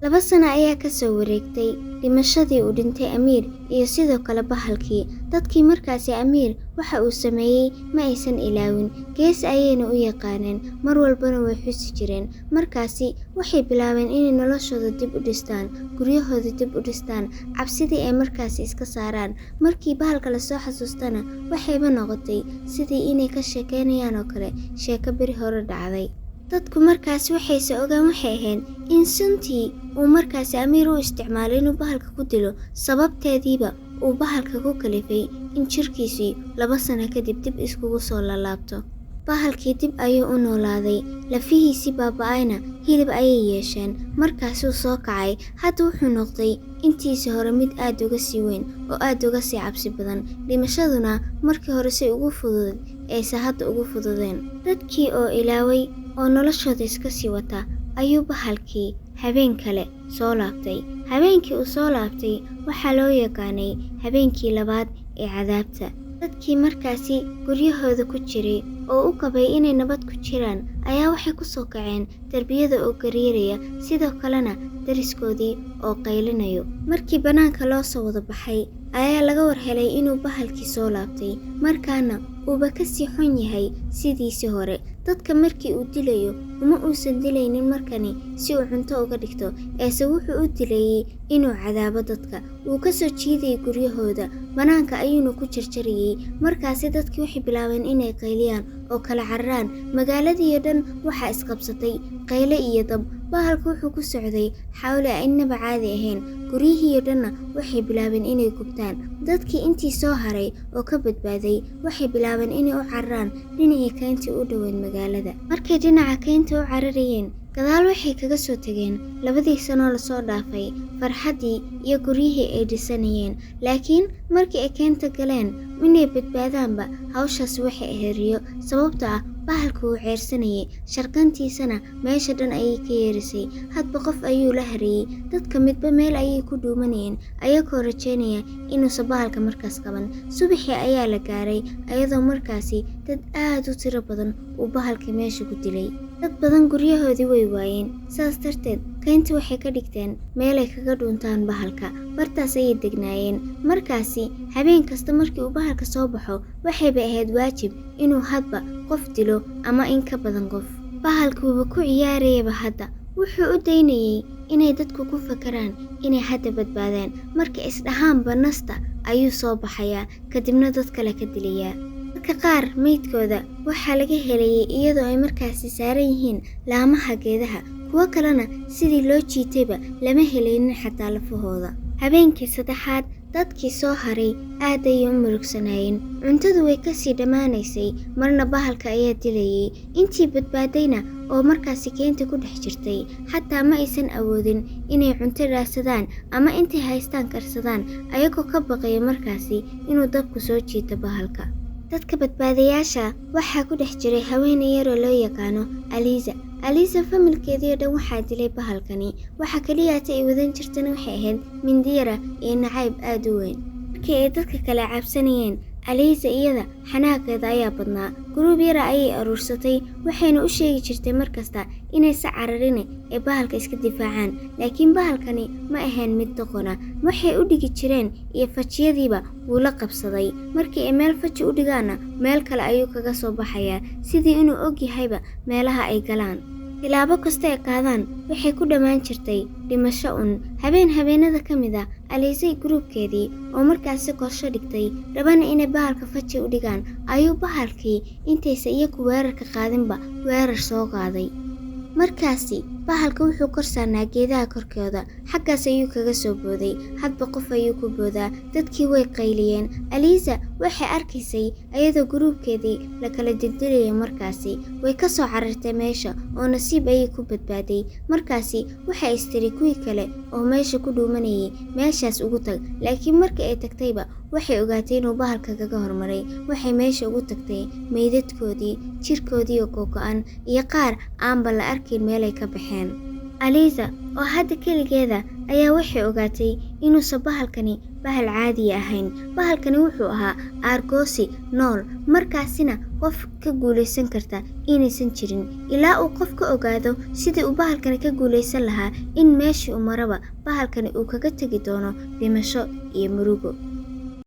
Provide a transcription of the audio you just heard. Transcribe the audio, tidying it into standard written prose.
2 sano ayaa ka soo wareegtay dhimashadii uu dhintay Amiir iyo sidoo kale bahalkii. Dadkii markaasi Amiir waxa uu sameeyey ma aysan ilaawin, gees ayayna u yaqaaneen, mar walbana way xusi jireen. Markaasi waxay bilaabeen inay noloshooda dib u dhistaan, guryahooda dib u dhistaan, cabsidii ay markaasi iska saaraan. Markii bahalka la soo xasuustana waxayba noqotay sidii inay ka sheekeynayaan oo kale sheeko beri hore dhacday. Dadku markaasi waxayse ogaan waxay ahayd in suntii uu markaasi Amiir u isticmaalay inuu bahalka ku dilo, sababteediiba uu bahalka ku kalifay in jirkiisii 2 sano kadib dib iskugu soo laalaabto. Bahalkii dib ayuu u noolaaday, lafihiisii baaba'ayna hilib ayay yeesheen. Markaasuu soo kacay, hadda wuxuu noqday intiisii hore mid aad uga sii weyn oo aad uga sii cabsi badan. Dhimashaduna markii hore say ugu fudud ayse hadda ugu fududeen. Dadkii oo ilaaway oo noloshooda iska sii wata ayuu bahalkii habeen kale soo laabtay. Habeenkii uu soo laabtay waxaa loo yaqaanay habeenkii labaad ee cadaabta. Dadkii markaasi guryahooda ku jiray oo u qabay inay nabad ku jiraan ayaa waxay ku soo kaceen darbiyada oo gariiraya, sidoo kalena dariskoodii oo qaylinayo. Markii bannaanka loo soo wada baxay ayaa laga warhelay inuu bahalkii soo laabtay, markaana uuba ka sii xun yahay sidiisii hore. Dadka markii uu dilayo uma uusan dilaynin markani si uu cunto uga dhigto, eese wuxuu u dilayay inuu cadaabo dadka. Wuu ka soo jiidayay guryahooda, bannaanka ayuuna ku jarjarayay. Markaasi dadkii waxay bilaabeen inay qayliyaan oo kala cararaan. Magaaladii oo dhan waxaa isqabsatay qayle iyo dab. Bahalku wuxuu ku socday xawli aan inaba caadi ahayn. Guryihii oo dhanna waxay bilaabeen inay gubtaan. Dadkii intii soo haray oo ka badbaaday waxay bilaabeen inay u cararaan dhinacii kayntii u dhoweyd magaalada. Markay dhinaca kaynta u cararayeen, gadaal waxay kaga soo tageen 2 sano la soo dhaafay, farxaddii iyo guryihii ay dhisanayeen. Laakiin markii ay kaynta galeen inay badbaadaanba, hawshaas waxay ahayd riyo, sababtoo ah bahalku wuu ceersanayay, sharqantiisana meesha dhan ayay ka yeerisay. Hadba qof ayuu la hareeyay, dadka midba meel ayay ku dhuumanayeen ayagoo rajaynaya inuusan bahalka markaas qaban. Subaxii ayaa la gaaray ayadoo markaasi dad aad u tiro badan uu bahalkii meesha ku dilay. Dad badan guryahoodii way waayeen, saas darteed kayntii waxay ka dhigteen meelay kaga dhuuntaan bahalka. Bartaas ayay degnaayeen. Markaasi habeen kasta markii uu bahalka soo baxo waxayba ahayd waajib inuu hadba qof dilo ama in ka badan qof. Bahalkuuba ku ciyaarayaba hadda, wuxuu u daynayay inay dadku ku fakaraan inay hadda badbaadaan. Marka isdhahaanba nasta ayuu soo baxayaa, kadibna dad kale ka dilayaa. Dadka qaar meydkooda waxaa laga helayay iyadoo ay markaasi saaran yihiin laamaha geedaha, kuwo kalena sidii loo jiitayba lama helaynin xataa lafahooda. Habeenkii 3aad dadkii soo haray aad ayay u murugsanaayeen. Cuntadu way ka sii dhammaanaysay, marna bahalka ayaa dilayay. Intii badbaadayna oo markaasi kaynta ku dhex jirtay xataa ma aysan awoodin inay cunto raadsadaan ama intay haystaan karsadaan, ayagoo ka baqaya markaasi inuu dabku soo jiito bahalka. Dadka badbaadayaasha waxaa ku dhex jiray haweeney yar oo loo yaqaano Aliza. familkeedii oo dhan waxaa dilay bahalkani. Waxa kaliyaata ay wadan jirtana waxay ahayd mindi yara iyo nacayb aad u weyn. Markii ay dadka kale cabsanayeen, Aliza iyada xanaaqeeda ayaa badnaa. Guruub yara ayay aruursatay, waxayna u sheegi jirtay markasta inaysan cararin ee bahalka iska difaacaan. Laakiin bahalkani ma ahayn mid doqona, waxay u dhigi jireen iyo fajiyadiiba wuu la qabsaday. Markii ay meel faji u dhigaana meel kale ayuu kaga soo baxayaa, sidii inuu og yahayba meelaha ay galaan. Tilaabo kasta ay qaadaan waxay ku dhammaan jirtay dhimasho un. Habeenada ka mid ah Aliza gruubkeedii oo markaasi qorsho dhigtay rabana inay bahalka faji u dhigaan, ayuu bahalkii intaysa iyagu weerarka qaadinba weerar soo qaaday. Markaasi bahalka wuxuu kor saarnaa geedaha korkooda, xaggaas ayuu kaga soo booday. Hadba qof ayuu ku boodaa. Dadkii way qayliyeen. Aliza waxay arkaysay ayadoo gruubkeedii la kala dildilayay. Markaasi way ka soo carartay meesha oo nasiib ayay ku badbaaday. Markaasi waxay istiri kuwii kale oo meesha ku dhuumanayay meeshaas ugu tag. Laakiin markii ay tagtayba waxay ogaatay inuu bahalka kaga hormaray. Waxay meesha ugu tagtay meydadkoodii, jirkoodii oo go'an iyo qaar aanba la arkin meelay ka baxeen. Aliza oo hadda keligeeda ayaa waxay ogaatay inuusan bahalkani bahal caadi ahayn. Bahalkani wuxuu ahaa aargoosi nool, markaasina qof ka guulaysan karta inaysan jirin ilaa uu qof ka ogaado sidii uu bahalkani ka guulaysan lahaa in meeshii uu maraba bahalkani uu kaga tegi doono dhimasho iyo murugo.